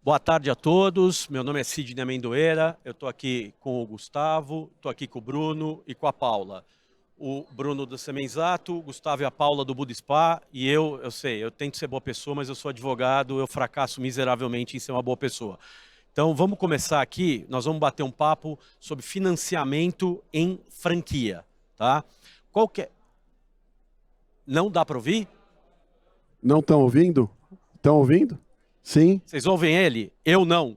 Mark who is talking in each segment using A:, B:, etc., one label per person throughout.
A: Boa tarde a todos, meu nome é Sidney Amendoeira, eu estou aqui com o Gustavo, estou aqui com o Bruno e com a Paula. O Bruno do Semenzato, o Gustavo e a Paula do Budispa, e eu sei, eu tento ser boa pessoa, mas eu sou advogado, eu fracasso miseravelmente em ser uma boa pessoa. Então vamos começar aqui, nós vamos bater um papo sobre financiamento em franquia, tá? Não dá para ouvir?
B: Não estão ouvindo? Estão ouvindo? Sim.
A: Vocês ouvem ele? Eu não.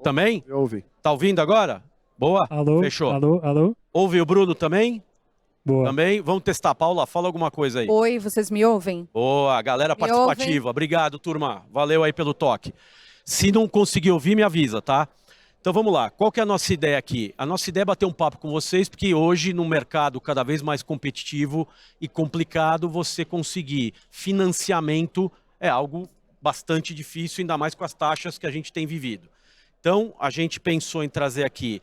A: Também?
B: Ouve.
A: Tá ouvindo agora? Boa?
C: Alô?
A: Fechou.
C: Alô? Alô?
A: Ouve o Bruno também?
C: Boa.
A: Também? Vamos testar. Paula, fala alguma coisa aí.
D: Oi, vocês me ouvem?
A: Boa, galera participativa. Obrigado, turma. Valeu aí pelo toque. Se não conseguir ouvir, me avisa, tá? Então vamos lá. Qual que é a nossa ideia aqui? A nossa ideia é bater um papo com vocês, porque hoje, no mercado cada vez mais competitivo e complicado, você conseguir financiamento é algo bastante difícil, ainda mais com as taxas que a gente tem vivido. Então, a gente pensou em trazer aqui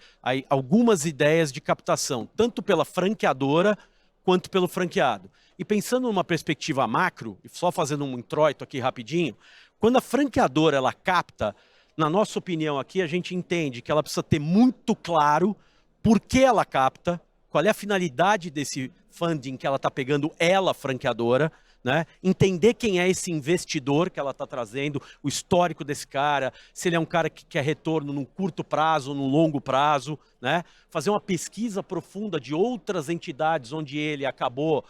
A: algumas ideias de captação, tanto pela franqueadora quanto pelo franqueado. E pensando numa perspectiva macro, e só fazendo um introito aqui rapidinho, quando a franqueadora ela capta, na nossa opinião aqui, a gente entende que ela precisa ter muito claro por que ela capta, qual é a finalidade desse funding que ela está pegando, ela, franqueadora, né? Entender quem é esse investidor que ela está trazendo, o histórico desse cara, se ele é um cara que quer retorno num curto prazo, num longo prazo, né? Fazer uma pesquisa profunda de outras entidades onde ele acabou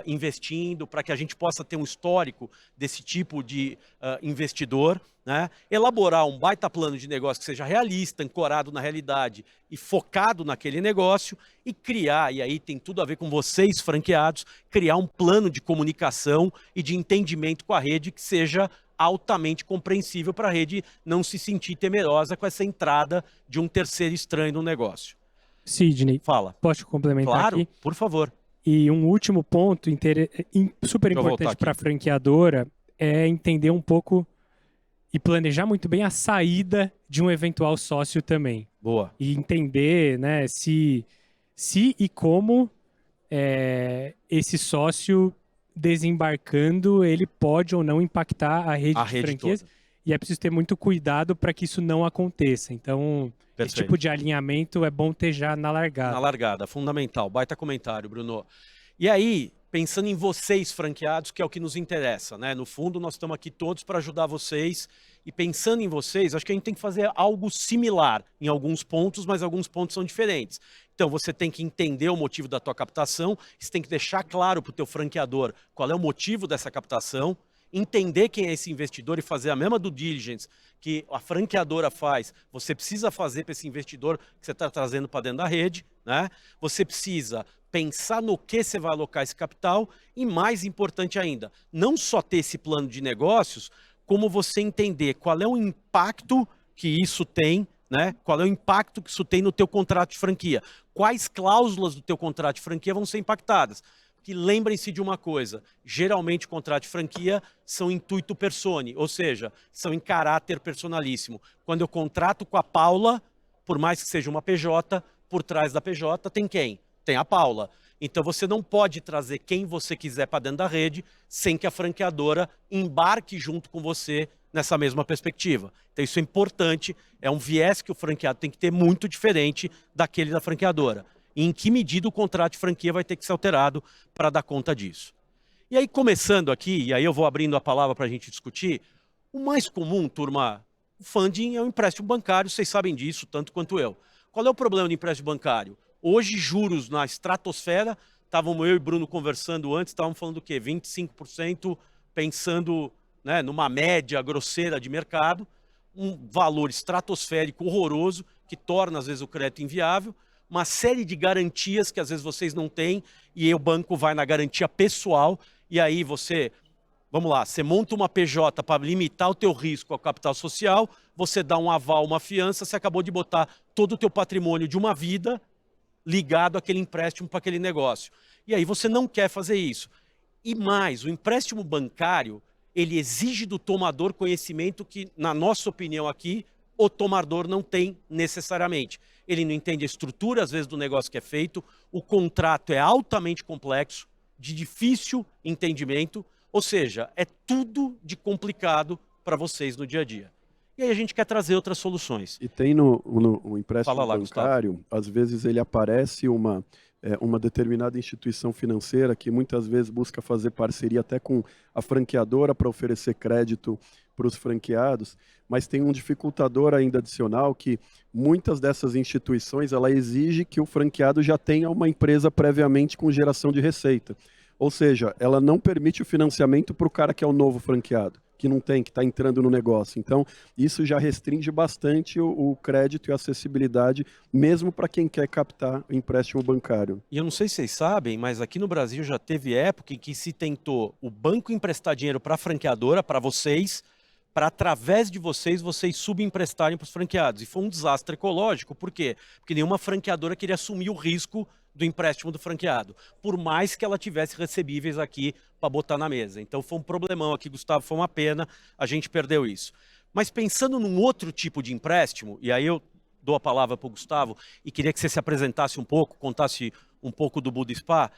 A: investindo, para que a gente possa ter um histórico desse tipo de investidor, né? Elaborar um baita plano de negócio que seja realista, ancorado na realidade e focado naquele negócio e criar, e aí tem tudo a ver com vocês franqueados, criar um plano de comunicação e de entendimento com a rede que seja altamente compreensível para a rede não se sentir temerosa com essa entrada de um terceiro estranho no negócio.
C: Sidney,
A: Fala.
C: posso complementar
A: Claro,
C: aqui?
A: por favor.
C: E um último ponto super importante para a franqueadora é entender um pouco e planejar muito bem a saída de um eventual sócio também.
A: Boa.
C: E entender, né, se e como esse sócio desembarcando, ele pode ou não impactar a rede de franquias. Toda. E é preciso ter muito cuidado para que isso não aconteça. Então,
A: Perfeito.
C: Esse tipo de alinhamento é bom ter já na largada.
A: Na largada, fundamental. Baita comentário, Bruno. E aí, pensando em vocês franqueados, que é o que nos interessa, né? No fundo, nós estamos aqui todos para ajudar vocês. E pensando em vocês, acho que a gente tem que fazer algo similar em alguns pontos, mas alguns pontos são diferentes. Então, você tem que entender o motivo da tua captação, você tem que deixar claro para o teu franqueador qual é o motivo dessa captação, entender quem é esse investidor e fazer a mesma due diligence que a franqueadora faz, você precisa fazer para esse investidor que você está trazendo para dentro da rede, né? Você precisa pensar no que você vai alocar esse capital e, mais importante ainda, não só ter esse plano de negócios, como você entender qual é o impacto que isso tem, né? Qual é o impacto que isso tem no teu contrato de franquia. Quais cláusulas do teu contrato de franquia vão ser impactadas? Que lembrem-se de uma coisa, geralmente contrato de franquia são intuito persone, ou seja, são em caráter personalíssimo. Quando eu contrato com a Paula, por mais que seja uma PJ, por trás da PJ tem quem? Tem a Paula. Então você não pode trazer quem você quiser para dentro da rede sem que a franqueadora embarque junto com você nessa mesma perspectiva. Então isso é importante, é um viés que o franqueado tem que ter muito diferente daquele da franqueadora. E em que medida o contrato de franquia vai ter que ser alterado para dar conta disso. E aí, começando aqui, e aí eu vou abrindo a palavra para a gente discutir, o mais comum, turma, o funding é o empréstimo bancário, vocês sabem disso, tanto quanto eu. Qual é o problema do empréstimo bancário? Hoje, juros na estratosfera, estávamos eu e Bruno conversando antes, estávamos falando do quê? 25%, pensando, né, numa média grosseira de mercado, um valor estratosférico horroroso, que torna, às vezes, o crédito inviável, uma série de garantias que às vezes vocês não têm, e aí o banco vai na garantia pessoal, e aí você, vamos lá, você monta uma PJ para limitar o teu risco ao capital social, você dá um aval, uma fiança, você acabou de botar todo o teu patrimônio de uma vida ligado àquele empréstimo para aquele negócio. E aí você não quer fazer isso. E mais, o empréstimo bancário, ele exige do tomador conhecimento que, na nossa opinião aqui, o tomador não tem necessariamente. Ele não entende a estrutura, às vezes, do negócio que é feito, o contrato é altamente complexo, de difícil entendimento, ou seja, é tudo de complicado para vocês no dia a dia. e aí a gente quer trazer outras soluções.
B: E tem no empréstimo
A: Fala lá,
B: bancário, às vezes ele aparece uma determinada instituição financeira que muitas vezes busca fazer parceria até com a franqueadora para oferecer crédito para os franqueados, mas tem um dificultador ainda adicional que muitas dessas instituições ela exige que o franqueado já tenha uma empresa previamente com geração de receita. Ou seja, ela não permite o financiamento para o cara que é o novo franqueado, que não tem, que está entrando no negócio. Então, isso já restringe bastante o crédito e a acessibilidade, mesmo para quem quer captar o empréstimo bancário.
A: E eu não sei se vocês sabem, mas aqui no Brasil já teve época em que se tentou o banco emprestar dinheiro para a franqueadora, para vocês, para através de vocês subemprestarem para os franqueados. E foi um desastre ecológico. Por quê? Porque nenhuma franqueadora queria assumir o risco do empréstimo do franqueado, por mais que ela tivesse recebíveis aqui para botar na mesa. Então foi um problemão aqui, Gustavo, foi uma pena, a gente perdeu isso. Mas pensando num outro tipo de empréstimo, e aí eu dou a palavra para o Gustavo, e queria que você se apresentasse um pouco, contasse um pouco do Budespa,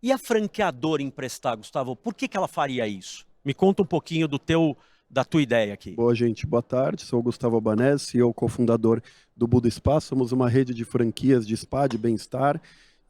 A: e a franqueadora emprestar, Gustavo, por que ela faria isso? Me conta um pouquinho da tua ideia aqui.
B: Boa, gente. Boa tarde. Sou o Gustavo Albanese, CEO cofundador do Budespa. Somos uma rede de franquias de spa, de bem-estar,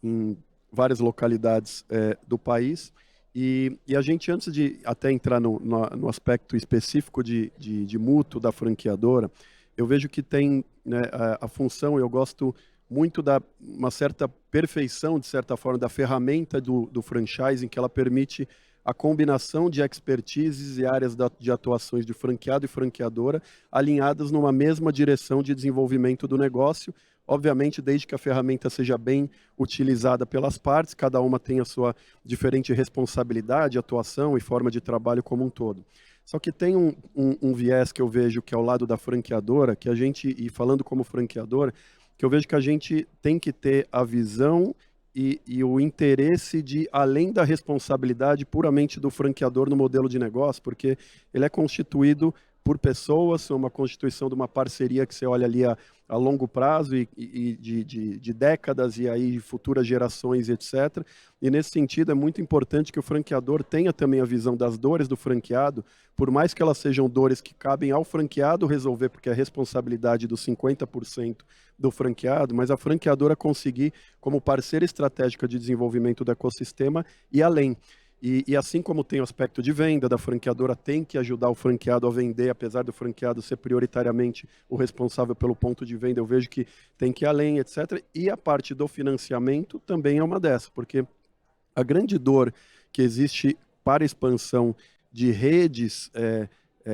B: em várias localidades do país. E a gente, antes de até entrar no aspecto específico de mútuo da franqueadora, eu vejo que tem, né, a função, eu gosto muito da uma certa perfeição, de certa forma, da ferramenta do franchising, que ela permite a combinação de expertises e áreas de atuações de franqueado e franqueadora alinhadas numa mesma direção de desenvolvimento do negócio, obviamente desde que a ferramenta seja bem utilizada pelas partes, cada uma tem a sua diferente responsabilidade, atuação e forma de trabalho como um todo. Só que tem um viés que eu vejo que é ao lado da franqueadora, que a gente, e falando como franqueador, que eu vejo que a gente tem que ter a visão e o interesse de, além da responsabilidade puramente do franqueador no modelo de negócio, porque ele é constituído por pessoas, é uma constituição de uma parceria que você olha ali a longo prazo e de décadas e aí futuras gerações, etc. E nesse sentido é muito importante que o franqueador tenha também a visão das dores do franqueado, por mais que elas sejam dores que cabem ao franqueado resolver, porque é responsabilidade dos 50% do franqueado, mas a franqueadora conseguir, como parceira estratégica de desenvolvimento do ecossistema, e além. E assim como tem o aspecto de venda, da franqueadora tem que ajudar o franqueado a vender, apesar do franqueado ser prioritariamente o responsável pelo ponto de venda, eu vejo que tem que ir além, etc. E a parte do financiamento também é uma dessas, porque a grande dor que existe para a expansão de redes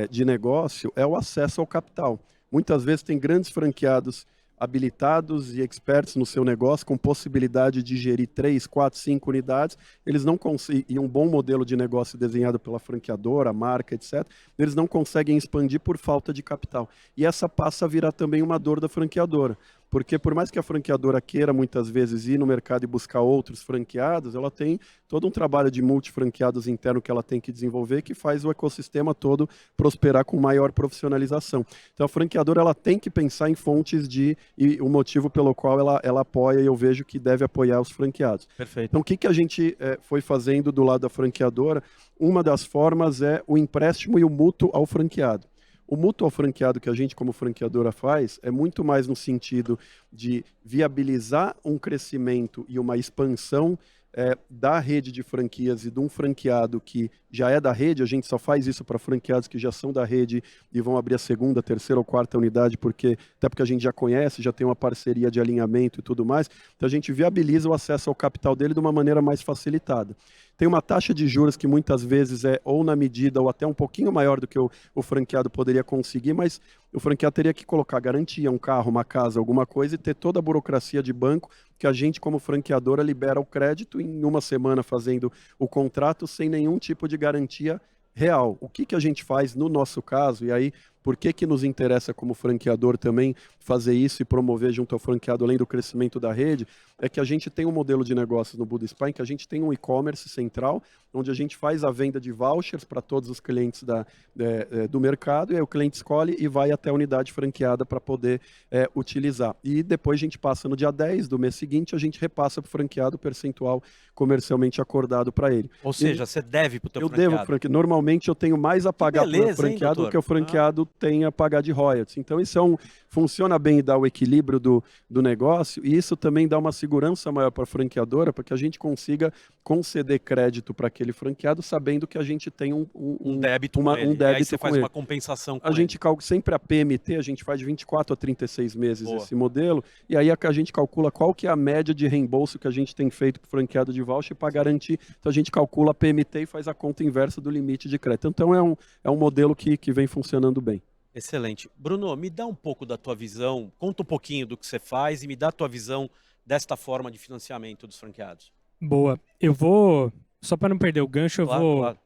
B: de negócio é o acesso ao capital. Muitas vezes tem grandes franqueados habilitados e experts no seu negócio, com possibilidade de gerir 3, 4, 5 unidades, eles não conseguem, e um bom modelo de negócio desenhado pela franqueadora, marca, etc., eles não conseguem expandir por falta de capital. E essa passa a virar também uma dor da franqueadora, porque por mais que a franqueadora queira muitas vezes ir no mercado e buscar outros franqueados, ela tem todo um trabalho de multifranqueados interno que ela tem que desenvolver, que faz o ecossistema todo prosperar com maior profissionalização. Então a franqueadora ela tem que pensar em fontes e o motivo pelo qual ela apoia, e eu vejo que deve apoiar os franqueados.
A: Perfeito.
B: Então o que a gente foi fazendo do lado da franqueadora? Uma das formas é o empréstimo e o mútuo ao franqueado. O mútuo ao franqueado que a gente, como franqueadora, faz é muito mais no sentido de viabilizar um crescimento e uma expansão da rede de franquias e de um franqueado que já é da rede. A gente só faz isso para franqueados que já são da rede e vão abrir a segunda, terceira ou quarta unidade, até porque a gente já conhece, já tem uma parceria de alinhamento e tudo mais. Então a gente viabiliza o acesso ao capital dele de uma maneira mais facilitada. Tem uma taxa de juros que muitas vezes é ou na medida ou até um pouquinho maior do que o franqueado poderia conseguir, mas o franqueado teria que colocar garantia, um carro, uma casa, alguma coisa, e ter toda a burocracia de banco que a gente, como franqueadora, libera o crédito em uma semana fazendo o contrato sem nenhum tipo de garantia real. O que a gente faz no nosso caso, e aí por que nos interessa como franqueador também fazer isso e promover junto ao franqueado, além do crescimento da rede, é que a gente tem um modelo de negócios no Budespa, em que a gente tem um e-commerce central, onde a gente faz a venda de vouchers para todos os clientes do mercado, e aí o cliente escolhe e vai até a unidade franqueada para poder utilizar. E depois a gente passa no dia 10 do mês seguinte, a gente repassa para o franqueado o percentual comercialmente acordado para ele.
A: Ou seja, você deve para o teu
B: eu
A: franqueado.
B: Eu devo, normalmente eu tenho mais a pagar para o franqueado do que o franqueado tem a pagar de royalties. Então isso funciona bem e dá o equilíbrio do negócio, e isso também dá uma segurança maior para a franqueadora, para que a gente consiga conceder crédito para aquele franqueado, sabendo que a gente tem um
A: débito
B: com
A: ele.
B: Um débito,
A: e aí você faz
B: ele.
A: uma compensação com
B: a gente sempre a PMT, a gente faz de 24 a 36 meses esse modelo, e aí a gente calcula qual que é a média de reembolso que a gente tem feito para o franqueado de voucher para garantir. Então a gente calcula a PMT e faz a conta inversa do limite de crédito. Então é um modelo que vem funcionando bem.
A: Excelente. Bruno, me dá um pouco da tua visão, conta um pouquinho do que você faz e me dá a tua visão desta forma de financiamento dos franqueados.
C: Boa. Eu vou, só para não perder o gancho,
A: Claro.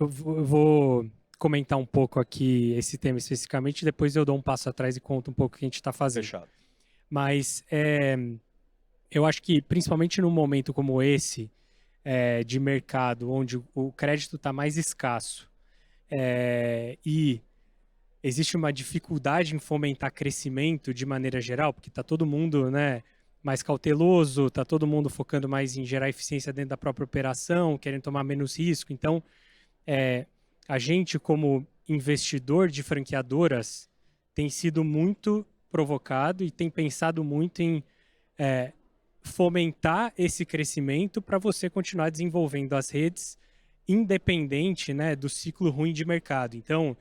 C: Eu vou comentar um pouco aqui esse tema especificamente, depois eu dou um passo atrás e conto um pouco o que a gente está fazendo.
A: Fechado.
C: Mas eu acho que, principalmente num momento como esse, de mercado, onde o crédito está mais escasso e existe uma dificuldade em fomentar crescimento de maneira geral, porque está todo mundo, né, mais cauteloso, está todo mundo focando mais em gerar eficiência dentro da própria operação, querendo tomar menos risco. Então, a gente, como investidor de franqueadoras, tem sido muito provocado e tem pensado muito em fomentar esse crescimento para você continuar desenvolvendo as redes, independente, né, do ciclo ruim de mercado. Então,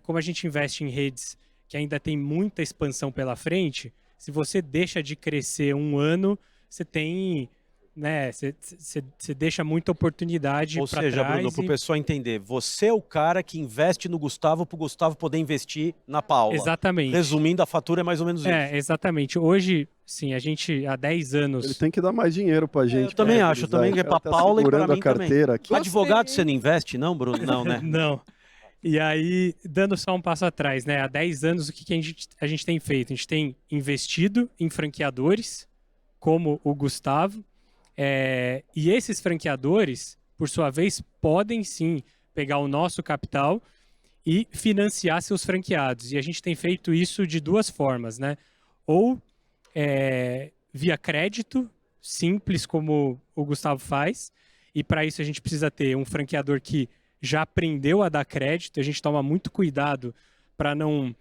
C: como a gente investe em redes que ainda tem muita expansão pela frente, se você deixa de crescer um ano, você tem, né, você deixa muita oportunidade para trás.
A: Ou seja, Bruno, para o pessoal entender, você é o cara que investe no Gustavo para o Gustavo poder investir na Paula.
C: Exatamente.
A: Resumindo, a fatura é mais ou menos isso.
C: Exatamente. Hoje, sim, a gente há 10 anos...
B: Ele tem que dar mais dinheiro para a gente.
A: Eu também acho, também é para a Paula e para mim
B: carteira
A: também. Advogado você não investe não, Bruno? Não, né?
C: Não. E aí, dando só um passo atrás, né? Há 10 anos, o que a gente tem feito? A gente tem investido em franqueadores, como o Gustavo, e esses franqueadores, por sua vez, podem sim pegar o nosso capital e financiar seus franqueados. E a gente tem feito isso de duas formas, né? Ou via crédito, simples, como o Gustavo faz, e para isso a gente precisa ter um franqueador que já aprendeu a dar crédito. A gente toma muito cuidado para não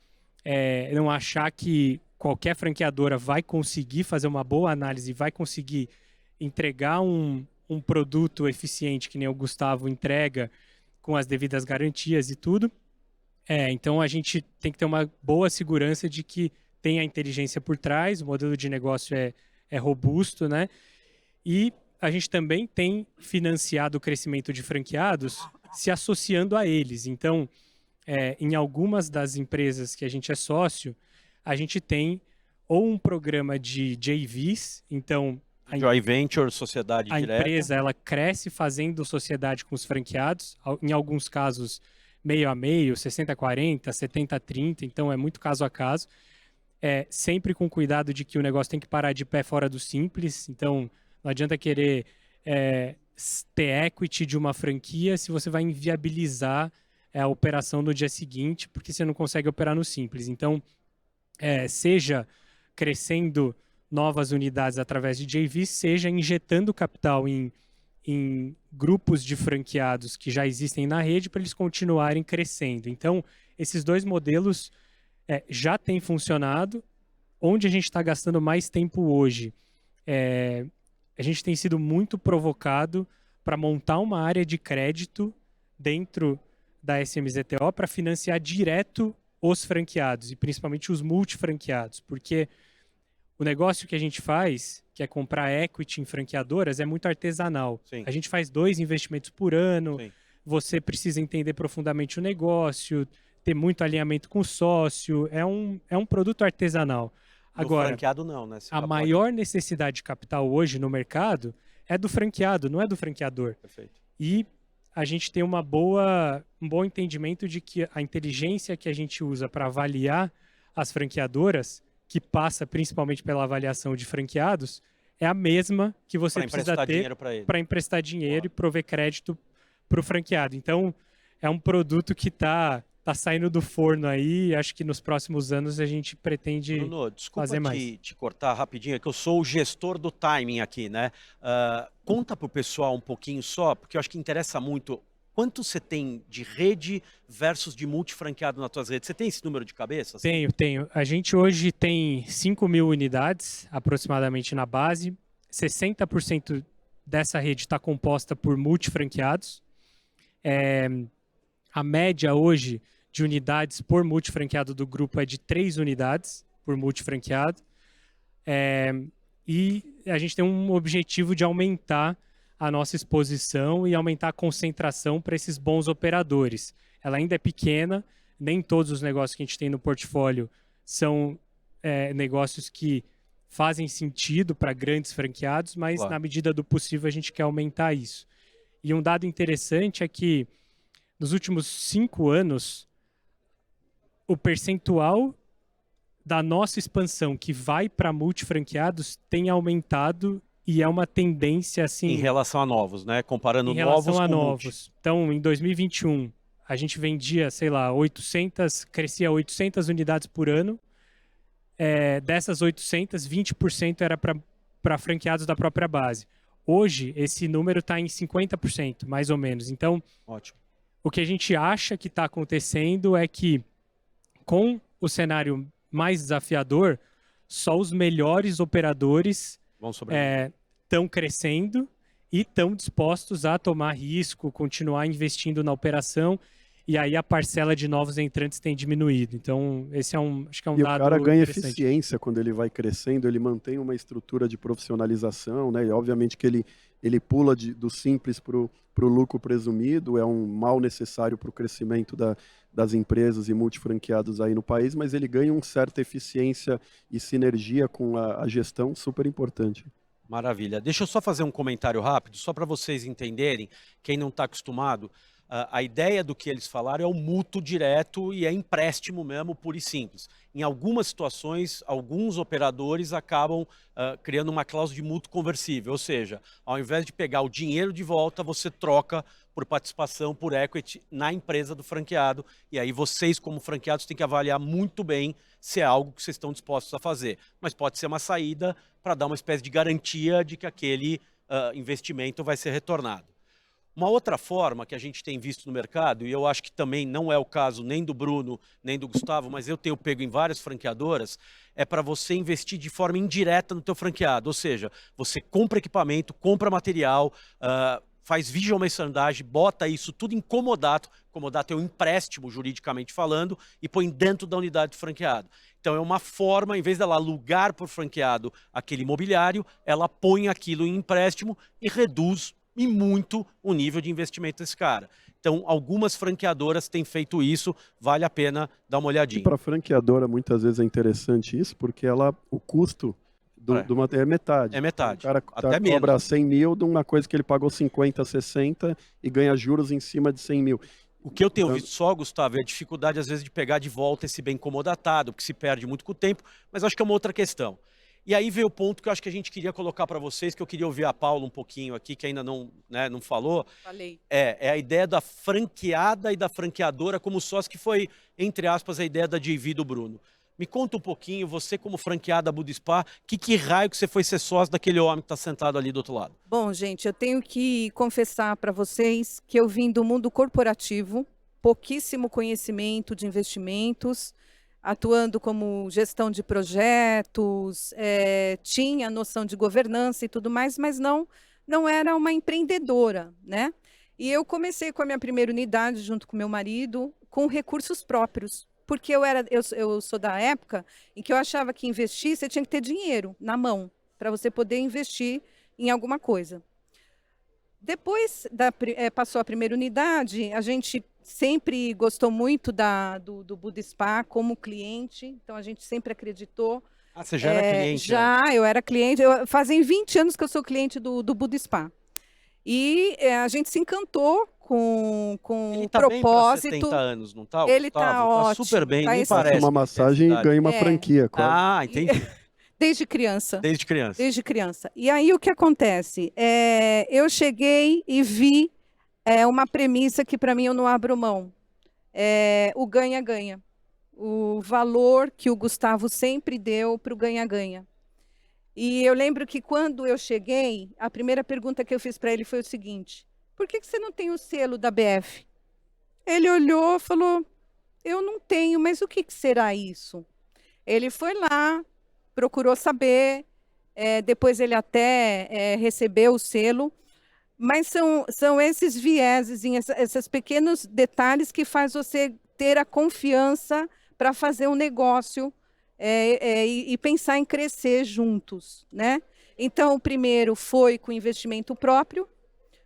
C: achar que qualquer franqueadora vai conseguir fazer uma boa análise, vai conseguir entregar um produto eficiente que nem o Gustavo entrega, com as devidas garantias e tudo. Então a gente tem que ter uma boa segurança de que tem a inteligência por trás, o modelo de negócio é robusto, né? E a gente também tem financiado o crescimento de franqueados se associando a eles. Então, em algumas das empresas que a gente é sócio, a gente tem ou um programa de JVs, então...
A: Joint Venture, sociedade direta.
C: A empresa, ela cresce fazendo sociedade com os franqueados, em alguns casos meio a meio, 60-40, 70-30, então é muito caso a caso. Sempre com cuidado de que o negócio tem que parar de pé fora do simples, então não adianta querer ter equity de uma franquia se você vai inviabilizar a operação no dia seguinte, porque você não consegue operar no simples. Então, seja crescendo novas unidades através de JV, seja injetando capital em grupos de franqueados que já existem na rede para eles continuarem crescendo. Então, esses dois modelos já têm funcionado. Onde a gente está gastando mais tempo hoje? A gente tem sido muito provocado para montar uma área de crédito dentro da SMZTO para financiar direto os franqueados, e principalmente os multifranqueados, porque o negócio que a gente faz, que é comprar equity em franqueadoras, é muito artesanal.
A: Sim.
C: A gente faz 2 investimentos por ano,
A: Sim.
C: Você precisa entender profundamente o negócio, ter muito alinhamento com o sócio, é um produto artesanal. Agora,
A: no franqueado não, né?
C: a maior necessidade de capital hoje no mercado é do franqueado, não é do franqueador.
A: Perfeito.
C: E a gente tem um bom entendimento de que a inteligência que a gente usa para avaliar as franqueadoras, que passa principalmente pela avaliação de franqueados, é a mesma que você precisa ter para emprestar dinheiro e prover crédito para o franqueado. Então, é um produto que está saindo do forno aí, acho que nos próximos anos a gente pretende
A: Bruno, desculpa
C: fazer mais.
A: te cortar rapidinho, é que eu sou o gestor do timing aqui, né? Conta para o pessoal um pouquinho só, porque eu acho que interessa muito. quanto você tem de rede versus de multifranqueado nas tuas redes? Você tem esse número de cabeça? Assim?
C: Tenho. A gente hoje tem 5.000 unidades, aproximadamente, na base. 60% dessa rede está composta por multifranqueados. A média hoje de unidades por multifranqueado do grupo é de 3 unidades por multifranqueado. E a gente tem um objetivo de aumentar a nossa exposição e aumentar a concentração para esses bons operadores. Ela ainda é pequena, nem todos os negócios que a gente tem no portfólio são negócios que fazem sentido para grandes franqueados, mas na medida do possível a gente quer aumentar isso. E um dado interessante é que nos últimos 5 anos, o percentual da nossa expansão que vai para multifranqueados tem aumentado e é uma tendência assim...
A: Em relação a novos, né? Comparando novos com
C: Em relação a novos. Então, em 2021, a gente vendia, sei lá, crescia 800 unidades por ano. Dessas 800, 20% era para franqueados da própria base. Hoje, esse número está em 50%, mais ou menos. Então,
A: ótimo.
C: O que a gente acha que está acontecendo é que, com o cenário mais desafiador, só os melhores operadores estão crescendo e estão dispostos a tomar risco, continuar investindo na operação, e aí a parcela de novos entrantes tem diminuído. Então, esse acho que é um dado interessante.
B: E o cara ganha eficiência quando ele vai crescendo, ele mantém uma estrutura de profissionalização, né? E obviamente que ele pula do simples para o lucro presumido, é um mal necessário para o crescimento das empresas e multifranqueados aí no país, mas ele ganha uma certa eficiência e sinergia com a gestão super importante.
A: Maravilha. Deixa eu só fazer um comentário rápido, só para vocês entenderem, quem não está acostumado. A ideia do que eles falaram é o mútuo direto e é empréstimo mesmo, puro e simples. Em algumas situações, alguns operadores acabam criando uma cláusula de mútuo conversível, ou seja, ao invés de pegar o dinheiro de volta, você troca por participação, por equity na empresa do franqueado, e aí vocês, como franqueados, têm que avaliar muito bem se é algo que vocês estão dispostos a fazer. Mas pode ser uma saída para dar uma espécie de garantia de que aquele investimento vai ser retornado. Uma outra forma que a gente tem visto no mercado, e eu acho que também não é o caso nem do Bruno, nem do Gustavo, mas eu tenho pego em várias franqueadoras, é para você investir de forma indireta no teu franqueado. Ou seja, você compra equipamento, compra material, faz visual merchandising, bota isso tudo em comodato. Comodato é um empréstimo, juridicamente falando, e põe dentro da unidade do franqueado. Então é uma forma, em vez dela alugar por franqueado aquele imobiliário, ela põe aquilo em empréstimo e reduz e muito o nível de investimento desse cara. Então, algumas franqueadoras têm feito isso, vale a pena dar uma olhadinha.
B: E para a franqueadora, muitas vezes é interessante isso, porque o custo é metade.
A: É metade.
B: O cara
A: até
B: cobra
A: menos.
B: 100 mil de uma coisa que ele pagou 50, 60 e ganha juros em cima de 100 mil.
A: O que eu tenho visto só, Gustavo, é a dificuldade, às vezes, de pegar de volta esse bem comodatado, porque se perde muito com o tempo, mas acho que é uma outra questão. E aí veio o ponto que eu acho que a gente queria colocar para vocês, que eu queria ouvir a Paula um pouquinho aqui, que ainda não falou.
D: Falei.
A: É a ideia da franqueada e da franqueadora como sócio, que foi, entre aspas, a ideia da JV do Bruno. Me conta um pouquinho, você como franqueada Budispa, que raio que você foi ser sócio daquele homem que está sentado ali do outro lado?
D: Bom, gente, eu tenho que confessar para vocês que eu vim do mundo corporativo, pouquíssimo conhecimento de investimentos, atuando como gestão de projetos, tinha noção de governança e tudo mais, mas não era uma empreendedora, né? E eu comecei com a minha primeira unidade, junto com meu marido, com recursos próprios, porque eu sou da época em que eu achava que investir, você tinha que ter dinheiro na mão, para você poder investir em alguma coisa. Depois passou a primeira unidade, a gente sempre gostou muito do Budispa como cliente, então a gente sempre acreditou.
A: Ah, você já era cliente?
D: Já, eu era cliente, fazem 20 anos que eu sou cliente do Budispa. E a gente se encantou com
A: ele
D: o
A: tá
D: propósito.
A: Bem pra 70 anos, não tá?
D: Ele está ótimo.
A: Super bem,
D: tá
A: nem
D: excelente.
A: parece.
B: Uma massagem e ganha uma franquia. Quase.
A: Ah, entendi.
D: Desde criança.
A: Desde criança.
D: Desde criança. E aí o que acontece? Eu cheguei e vi uma premissa que para mim eu não abro mão. O ganha-ganha. O valor que o Gustavo sempre deu para o ganha-ganha. E eu lembro que quando eu cheguei, a primeira pergunta que eu fiz para ele foi o seguinte: por que você não tem o selo da BF? Ele olhou e falou, eu não tenho, mas o que será isso? Ele foi lá, procurou saber, depois ele até recebeu o selo, mas são esses vieses, esses pequenos detalhes que faz você ter a confiança para fazer um negócio e pensar em crescer juntos, né? Então, o primeiro foi com investimento próprio.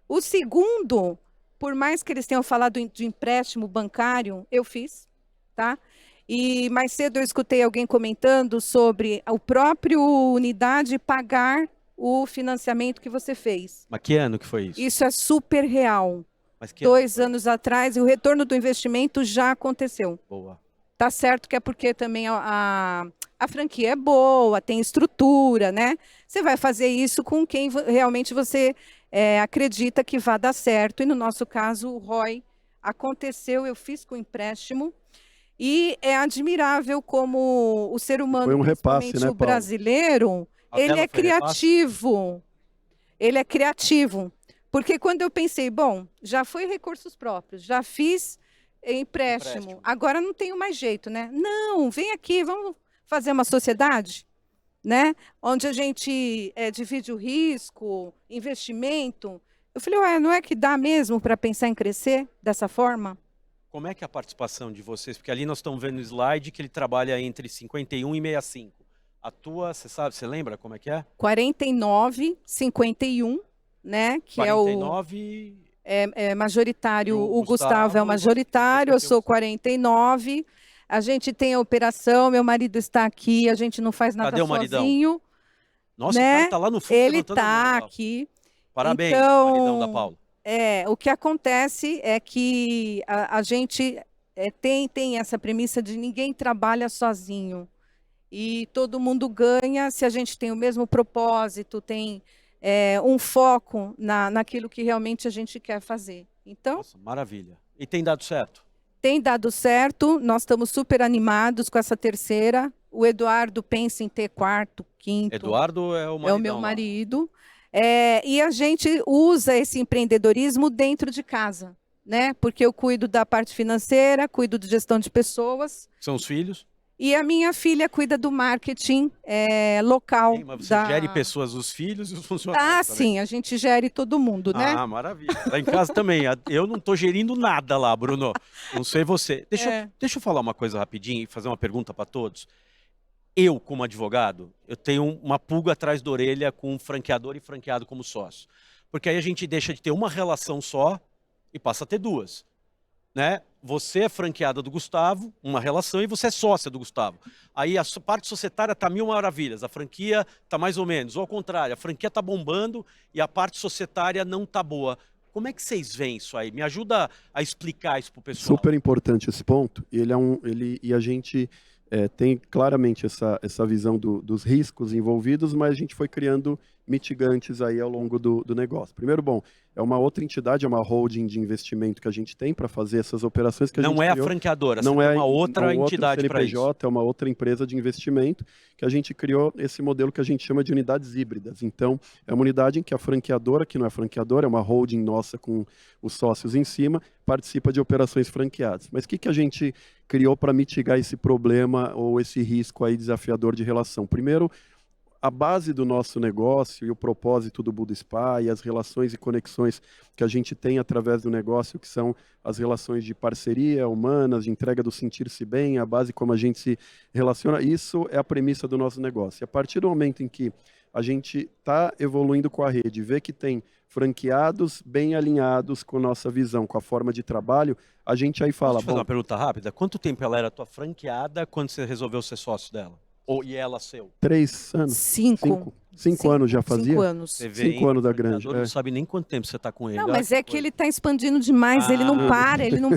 D: O segundo, por mais que eles tenham falado de empréstimo bancário, eu fiz, tá? E mais cedo eu escutei alguém comentando sobre o próprio Unidade pagar o financiamento que você fez.
A: Mas que ano que foi isso?
D: Isso é super real.
A: Mas que
D: 2 anos atrás, e o retorno do investimento já aconteceu.
A: Boa.
D: Tá certo que é porque também a franquia é boa, tem estrutura, né? Você vai fazer isso com quem realmente você acredita que vai dar certo. E no nosso caso, o ROI aconteceu, eu fiz com empréstimo. E é admirável como o ser humano,
B: foi um repasse,
D: principalmente
B: né,
D: o brasileiro, ele é criativo. Ele é criativo. Porque quando eu pensei, bom, já foi recursos próprios, já fiz empréstimo, agora não tenho mais jeito, né? Não, vem aqui, vamos fazer uma sociedade, né? Onde a gente divide o risco, investimento. Eu falei, ué, não é que dá mesmo para pensar em crescer dessa forma?
A: Como é que é a participação de vocês? Porque ali nós estamos vendo o slide que ele trabalha entre 51 e 65. A tua, você sabe, você lembra como é que é?
D: 49, 51, né? Que
A: 49...
D: é majoritário, o Gustavo é o majoritário, eu sou 49. A gente tem a operação, meu marido está aqui, a gente não faz nada
A: sozinho. Cadê o maridão? Nossa,
D: né?
A: O cara tá lá no fundo.
D: Ele está aqui.
A: Parabéns,
D: então,
A: maridão da Paula.
D: O que acontece é que a gente tem essa premissa de ninguém trabalha sozinho. E todo mundo ganha se a gente tem o mesmo propósito, tem um foco naquilo que realmente a gente quer fazer. Então,
A: nossa, maravilha. E tem dado certo?
D: Tem dado certo, nós estamos super animados com essa terceira. O Eduardo pensa em ter quarto, quinto.
A: Eduardo é o maridão,
D: é o meu marido. E a gente usa esse empreendedorismo dentro de casa, né? Porque eu cuido da parte financeira, cuido de gestão de pessoas.
A: São os filhos?
D: E a minha filha cuida do marketing local.
A: Sim, mas você gere pessoas, os filhos e os funcionários também.
D: Sim, a gente gere todo mundo, né?
A: Ah, maravilha. Lá em casa também. Eu não estou gerindo nada lá, Bruno. Não sei você. Deixa eu falar uma coisa rapidinho e fazer uma pergunta para todos. Eu, como advogado, eu tenho uma pulga atrás da orelha com franqueador e franqueado como sócio. Porque aí a gente deixa de ter uma relação só e passa a ter duas. Né? Você é franqueada do Gustavo, uma relação, e você é sócia do Gustavo. Aí a parte societária está mil maravilhas, a franquia está mais ou menos. Ou ao contrário, a franquia está bombando e a parte societária não está boa. Como é que vocês veem isso aí? Me ajuda a explicar isso para o pessoal.
B: Super importante esse ponto. E a gente tem claramente essa visão dos riscos envolvidos, mas a gente foi criando mitigantes aí ao longo do negócio. Primeiro, bom, é uma outra entidade, é uma holding de investimento que a gente tem para fazer essas operações que a gente
A: criou.
B: A
A: franqueadora,
B: não é
A: uma outra entidade para isso.
B: É uma outra empresa de investimento que a gente criou esse modelo que a gente chama de unidades híbridas. Então, é uma unidade em que a franqueadora, que não é franqueadora, é uma holding nossa com os sócios em cima, participa de operações franqueadas. Mas o que a gente criou para mitigar esse problema ou esse risco aí desafiador de relação? Primeiro, a base do nosso negócio e o propósito do Buda Spa e as relações e conexões que a gente tem através do negócio, que são as relações de parceria humanas, de entrega do sentir-se bem, a base como a gente se relaciona, isso é a premissa do nosso negócio. E a partir do momento em que a gente está evoluindo com a rede, vê que tem franqueados bem alinhados com a nossa visão, com a forma de trabalho, a gente aí fala...
A: Deixa eu fazer uma pergunta rápida. Quanto tempo ela era tua franqueada quando você resolveu ser sócio dela? E ela seu?
B: 3 anos.
D: 5
B: anos já fazia?
D: 5 anos.
B: 5 anos da grande.
A: Não sabe nem quanto tempo você está com ele.
D: Não, mas é que ele está expandindo demais, ele não para, ele não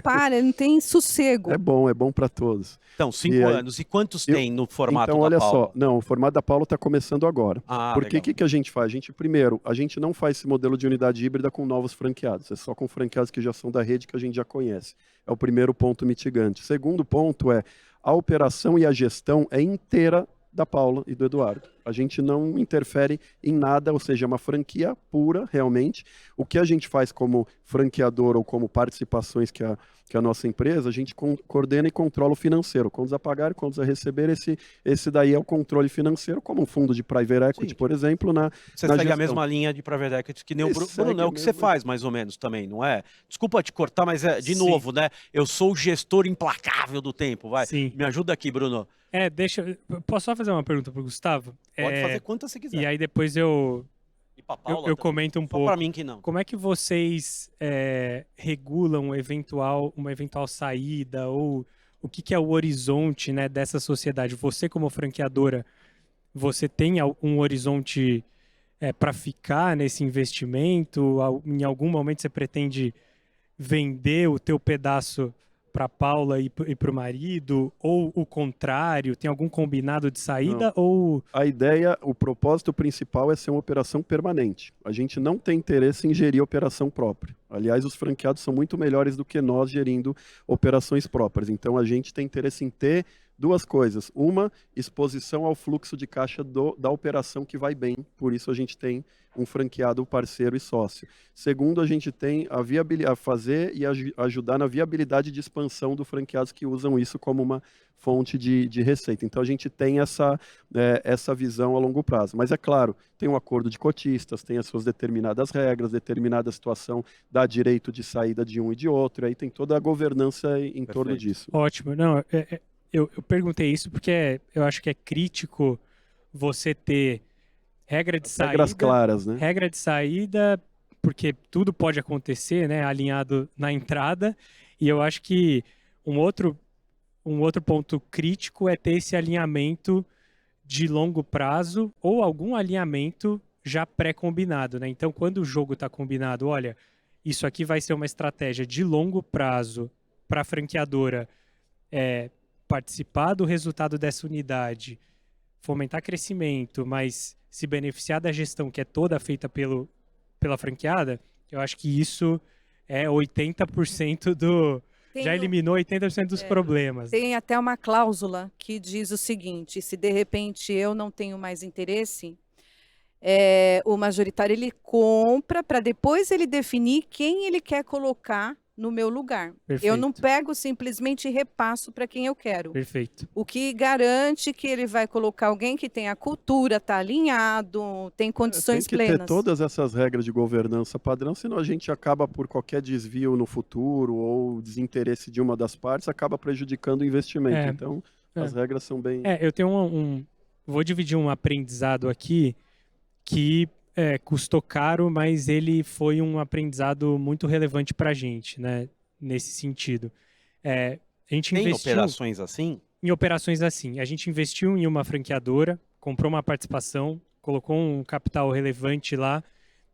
D: tem sossego.
B: É bom para todos.
A: Então, 5 anos. E quantos tem no formato da Paulo?
B: Então, olha só. Não, o formato da Paulo está começando agora. Porque o que a gente faz? Primeiro, a gente não faz esse modelo de unidade híbrida com novos franqueados. É só com franqueados que já são da rede, que a gente já conhece. É o primeiro ponto mitigante. O segundo ponto é a operação e a gestão é inteira da Paula e do Eduardo. A gente não interfere em nada, ou seja, é uma franquia pura, realmente. O que a gente faz como franqueador ou como participações que a nossa empresa, a gente coordena e controla o financeiro. Quantos a pagar, quantos a receber, esse daí é o controle financeiro, como um fundo de private equity, por exemplo,
A: Você
B: na
A: segue
B: gestão.
A: a mesma linha de private equity que nem o Bruno, é o que você
B: mesmo.
A: faz, mais ou menos, também, não é? Desculpa te cortar, mas de novo, né? Eu sou o gestor implacável do tempo, vai.
C: Sim.
A: Me ajuda aqui, Bruno.
C: Posso só fazer uma pergunta pro Gustavo?
A: Pode fazer quantas você quiser.
C: E aí depois eu comento um pouco.
A: Só para mim que não.
C: Como é que vocês regulam uma eventual saída, ou o que é o horizonte, né, dessa sociedade? Você, como franqueadora, você tem um horizonte para ficar nesse investimento? Em algum momento você pretende vender o teu pedaço para Paula e para o marido, ou o contrário? Tem algum combinado de saída? Ou
B: a ideia, o propósito principal é ser uma operação permanente. A gente não tem interesse em gerir operação própria. Aliás, os franqueados são muito melhores do que nós gerindo operações próprias. Então, a gente tem interesse em ter duas coisas. Uma, exposição ao fluxo de caixa da operação que vai bem. Por isso, a gente tem um franqueado parceiro e sócio. Segundo, a gente tem a fazer e ajudar na viabilidade de expansão dos franqueados que usam isso como uma fonte de receita. Então, a gente tem essa visão a longo prazo. Mas, é claro, tem um acordo de cotistas, tem as suas determinadas regras, determinada situação dá direito de saída de um e de outro, aí tem toda a governança em torno disso.
C: Ótimo. Não, eu perguntei isso porque eu acho que é crítico você ter regra de saída.
B: Regras claras, né?
C: Regra de saída, porque tudo pode acontecer, né? Alinhado na entrada. E eu acho que um outro ponto crítico é ter esse alinhamento de longo prazo ou algum alinhamento já pré-combinado, né? Então, quando o jogo está combinado, olha, isso aqui vai ser uma estratégia de longo prazo para a franqueadora participar do resultado dessa unidade, fomentar crescimento, mas se beneficiar da gestão que é toda feita pela franqueada, eu acho que isso é 80% já eliminou 80% dos problemas.
D: Tem até uma cláusula que diz o seguinte: se de repente eu não tenho mais interesse, o majoritário ele compra para depois ele definir quem ele quer colocar no meu lugar.
C: Perfeito.
D: Eu não pego simplesmente e repasso para quem eu quero.
C: Perfeito.
D: O que garante que ele vai colocar alguém que tem a cultura, está alinhado, tem condições plenas.
B: Tem que ter todas essas regras de governança padrão, senão a gente acaba, por qualquer desvio no futuro ou desinteresse de uma das partes, acaba prejudicando o investimento. Então, as regras são bem...
C: Eu tenho vou dividir um aprendizado aqui que custou caro, mas ele foi um aprendizado muito relevante para a gente, né? Nesse sentido. A gente
A: Tem
C: investiu
A: operações assim?
C: em operações assim. A gente investiu em uma franqueadora, comprou uma participação, colocou um capital relevante lá.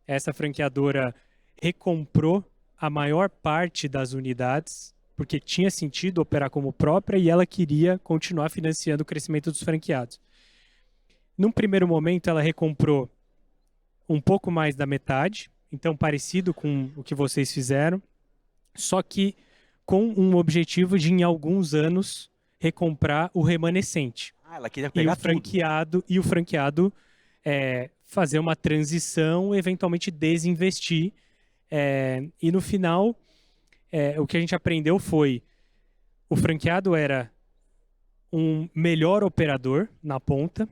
C: Essa franqueadora recomprou a maior parte das unidades, porque tinha sentido operar como própria e ela queria continuar financiando o crescimento dos franqueados. Num primeiro momento, ela recomprou um pouco mais da metade, então parecido com o que vocês fizeram, só que com um objetivo de, em alguns anos, recomprar o remanescente.
A: Ela queria pegar
C: E o franqueado fazer uma transição, eventualmente desinvestir. E no final, o que a gente aprendeu foi: o franqueado era um melhor operador na ponta,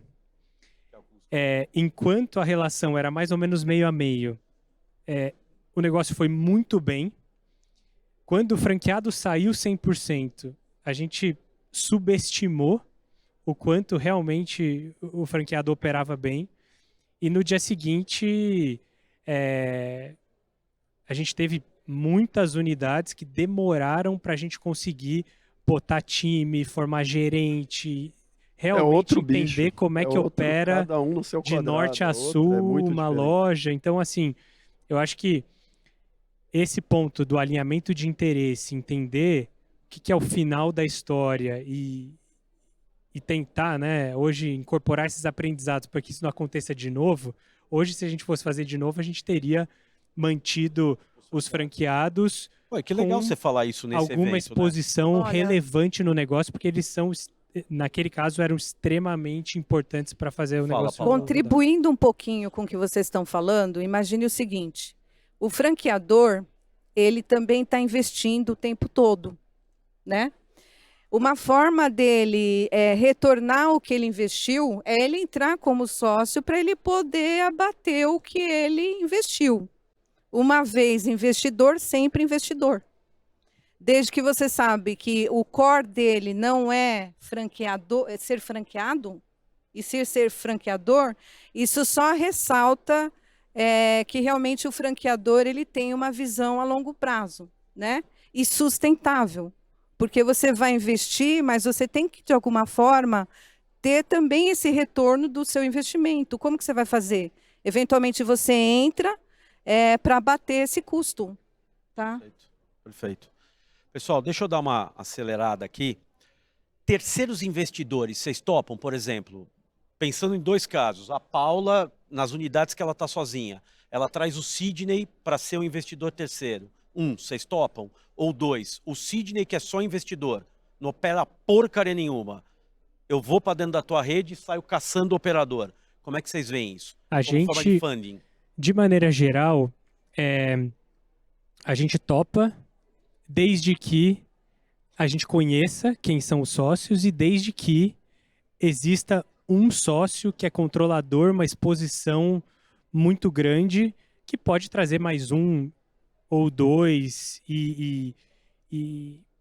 C: enquanto a relação era mais ou menos meio a meio, o negócio foi muito bem. Quando o franqueado saiu 100%, a gente subestimou o quanto realmente o franqueado operava bem. E no dia seguinte, a gente teve muitas unidades que demoraram para a gente conseguir botar time, formar gerente, realmente entender bicho. Como é que opera
B: cada um no seu
C: de norte a sul uma loja. Então, assim, eu acho que esse ponto do alinhamento de interesse, entender o que é o final da história e tentar, né, hoje incorporar esses aprendizados para que isso não aconteça de novo. Hoje, se a gente fosse fazer de novo, a gente teria mantido os franqueados.
A: Ué, que legal você falar isso nesse evento,
C: alguma exposição
D: né?
C: relevante no negócio, porque eles são naquele caso, eram extremamente importantes para fazer o negócio.
A: Paulo.
D: Contribuindo um pouquinho com o que vocês estão falando, imagine o seguinte, o franqueador, ele também está investindo o tempo todo, né? Uma forma dele retornar o que ele investiu é ele entrar como sócio para ele poder abater o que ele investiu. Uma vez investidor, sempre investidor. Desde que você sabe que o core dele não é franqueador, é ser franqueado, e ser franqueador, isso só ressalta que realmente o franqueador ele tem uma visão a longo prazo, né? E sustentável. Porque você vai investir, mas você tem que, de alguma forma, ter também esse retorno do seu investimento. Como que você vai fazer? Eventualmente você entra para abater esse custo. Tá?
A: Perfeito. Perfeito. Pessoal, deixa eu dar uma acelerada aqui. Terceiros investidores, vocês topam, por exemplo, pensando em 2 casos. A Paula, nas unidades que ela está sozinha, ela traz o Sidney para ser um investidor terceiro. 1, vocês topam? Ou 2, o Sidney, que é só investidor, não opera porcaria nenhuma. Eu vou para dentro da tua rede e saio caçando operador. Como é que vocês veem isso? Como forma de funding?
C: De maneira geral, a gente topa desde que a gente conheça quem são os sócios e desde que exista um sócio que é controlador, uma exposição muito grande, que pode trazer mais um ou 2 e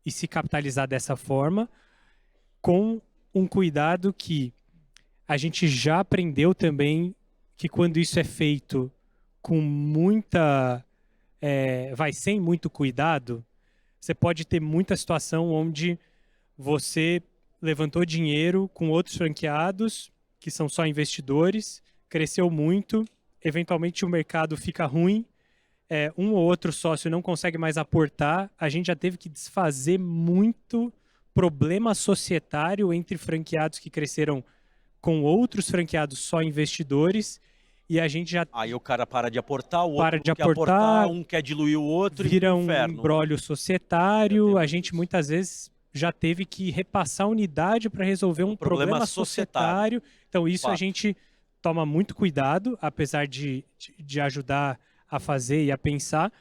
C: se capitalizar dessa forma, com um cuidado que a gente já aprendeu também, que quando isso é feito com sem muito cuidado, você pode ter muita situação onde você levantou dinheiro com outros franqueados, que são só investidores, cresceu muito, eventualmente o mercado fica ruim, um ou outro sócio não consegue mais aportar, a gente já teve que desfazer muito problema societário entre franqueados que cresceram com outros franqueados só investidores, e a gente já...
A: Aí o cara para de aportar, o outro quer aportar, um quer diluir o outro,
C: vira um embrólio societário, a gente muitas vezes já teve que repassar a unidade para resolver um problema societário. Então isso a gente toma muito cuidado, apesar de ajudar a fazer e a pensar.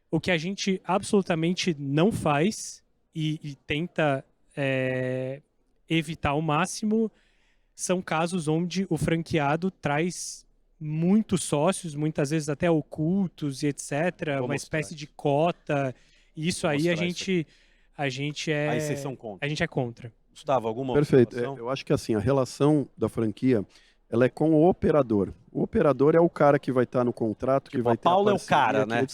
C: O que a gente absolutamente não faz e tenta evitar ao máximo são casos onde o franqueado traz muitos sócios, muitas vezes até ocultos e etc. Uma espécie de cota. Isso aí a gente é...
A: Aí vocês são contra.
C: A gente é contra.
A: Gustavo, alguma
B: Perfeito. Eu acho que assim, a relação da franquia, ela é com o operador. O operador é o cara que vai estar no contrato, que vai ter
A: Paulo é o cara, né?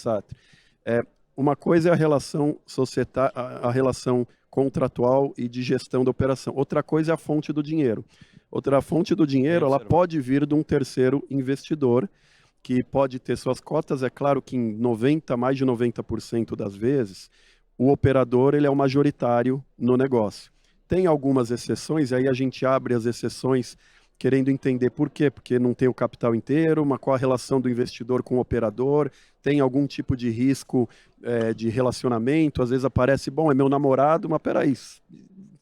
B: Uma coisa é a relação societária, a relação contratual e de gestão da operação. Outra coisa é a fonte do dinheiro. Outra fonte do dinheiro, ela pode vir de um terceiro investidor, que pode ter suas cotas. É claro que em mais de 90% das vezes, o operador ele é o majoritário no negócio. Tem algumas exceções, e aí a gente abre as exceções querendo entender por quê, porque não tem o capital inteiro, qual a relação do investidor com o operador, tem algum tipo de risco de relacionamento, às vezes aparece, bom, é meu namorado, mas peraí,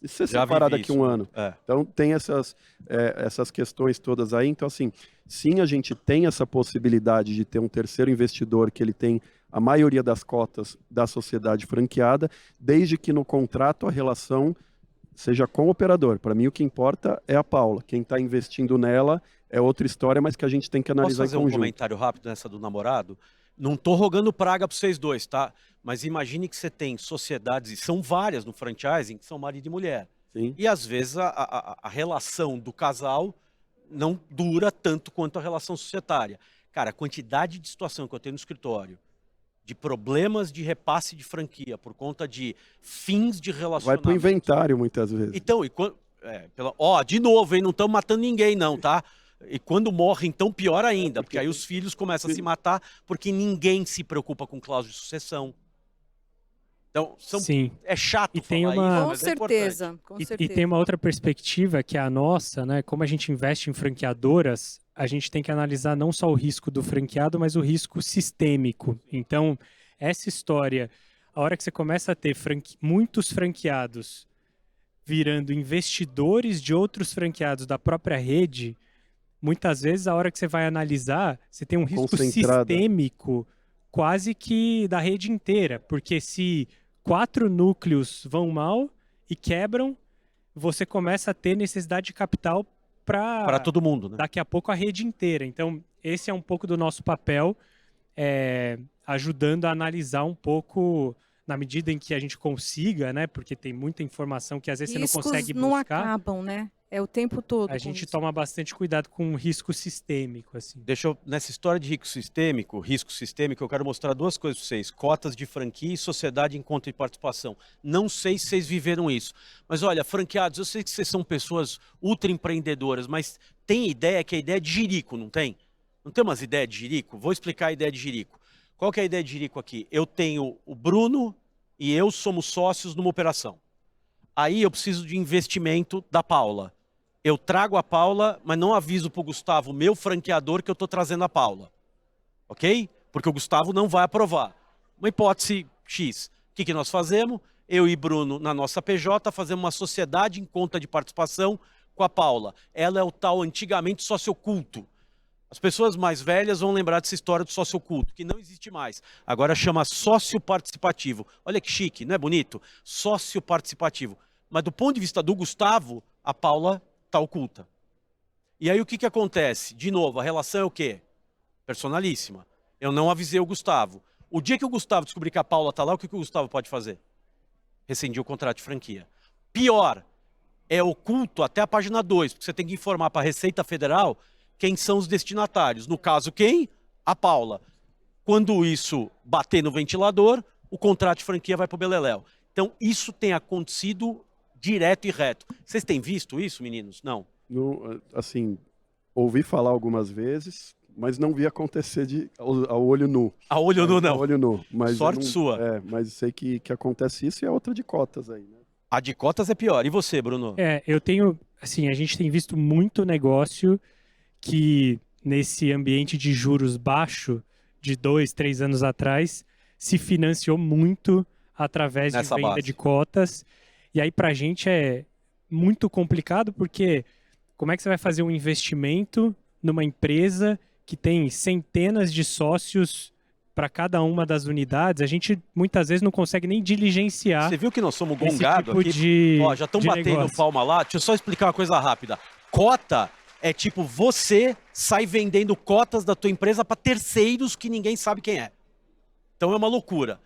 B: e se separar daqui um ano? Então tem essas questões todas aí. Então assim, sim, a gente tem essa possibilidade de ter um terceiro investidor que ele tem a maioria das cotas da sociedade franqueada, desde que no contrato a relação seja com o operador. Para mim o que importa é a Paula. Quem está investindo nela é outra história, mas que a gente tem que analisar em conjunto.
A: Posso fazer um comentário rápido nessa do namorado? Não estou rogando praga para vocês dois, tá? Mas imagine que você tem sociedades, e são várias no franchising, que são marido e mulher.
B: Sim.
A: E às vezes a relação do casal não dura tanto quanto a relação societária. Cara, a quantidade de situação que eu tenho no escritório, de problemas de repasse de franquia por conta de fins de relacionamento.
B: Vai para o inventário muitas vezes.
A: Então, de novo, hein? Não estamos matando ninguém não, tá? E quando morre, então pior ainda, porque aí os filhos começam a se matar porque ninguém se preocupa com cláusula de sucessão. Então, é chato
C: e tem
A: falar
D: com
A: isso,
D: certeza, com certeza.
C: E tem uma outra perspectiva que é a nossa, né? Como a gente investe em franqueadoras, a gente tem que analisar não só o risco do franqueado, mas o risco sistêmico. Então, essa história, a hora que você começa a ter muitos franqueados virando investidores de outros franqueados da própria rede, muitas vezes a hora que você vai analisar, você tem um risco sistêmico quase que da rede inteira, porque se 4 núcleos vão mal e quebram, você começa a ter necessidade de capital para
A: todo mundo, né?
C: Daqui a pouco a rede inteira. Então, esse é um pouco do nosso papel, ajudando a analisar um pouco, na medida em que a gente consiga, né? Porque tem muita informação que às vezes
D: Riscos
C: você não consegue buscar.
D: não acabam, né? É o tempo todo.
C: A gente toma bastante cuidado com o risco sistêmico, assim.
A: Deixa eu, nessa história de risco sistêmico, eu quero mostrar 2 coisas para vocês. Cotas de franquia e sociedade em conta de participação. Não sei se vocês viveram isso. Mas olha, franqueados, eu sei que vocês são pessoas ultra empreendedoras, mas tem ideia que é a ideia de jirico, não tem? Não tem umas ideias de jirico? Vou explicar a ideia de jirico. Qual que é a ideia de jirico aqui? Eu tenho o Bruno e eu somos sócios numa operação. Aí eu preciso de investimento da Paula. Eu trago a Paula, mas não aviso para o Gustavo, meu franqueador, que eu estou trazendo a Paula. Ok? Porque o Gustavo não vai aprovar. Uma hipótese X. O que nós fazemos? Eu e Bruno, na nossa PJ, fazemos uma sociedade em conta de participação com a Paula. Ela é o tal, antigamente, sócio oculto. As pessoas mais velhas vão lembrar dessa história do sócio oculto, que não existe mais. Agora chama sócio participativo. Olha que chique, não é bonito? Sócio participativo. Mas do ponto de vista do Gustavo, a Paula está oculta. E aí o que acontece? De novo, a relação é o quê? Personalíssima. Eu não avisei o Gustavo. O dia que o Gustavo descobrir que a Paula está lá, o que o Gustavo pode fazer? Rescindir o contrato de franquia. Pior, é oculto até a página 2, porque você tem que informar para a Receita Federal quem são os destinatários. No caso, quem? A Paula. Quando isso bater no ventilador, o contrato de franquia vai para o beleléu. Então, isso tem acontecido direto e reto. Vocês têm visto isso, meninos? Não?
B: Assim, ouvi falar algumas vezes, mas não vi acontecer ao olho nu.
A: A olho nu, não?
B: A olho nu. Mas
A: sorte sua.
B: Mas sei que acontece isso e é outra de cotas aí, né?
A: A de cotas é pior. E você, Bruno?
C: Eu tenho, assim, a gente tem visto muito negócio que nesse ambiente de juros baixo, de 2, 3 anos atrás, se financiou muito através de venda de cotas. E aí, para a gente é muito complicado, porque como é que você vai fazer um investimento numa empresa que tem centenas de sócios para cada uma das unidades? A gente muitas vezes não consegue nem diligenciar.
A: Você viu que nós somos gongados
C: tipo
A: aqui? Ó, já estão batendo negócio. Palma lá. Deixa eu só explicar uma coisa rápida. Cota é tipo você sai vendendo cotas da tua empresa para terceiros que ninguém sabe quem é. Então é uma loucura.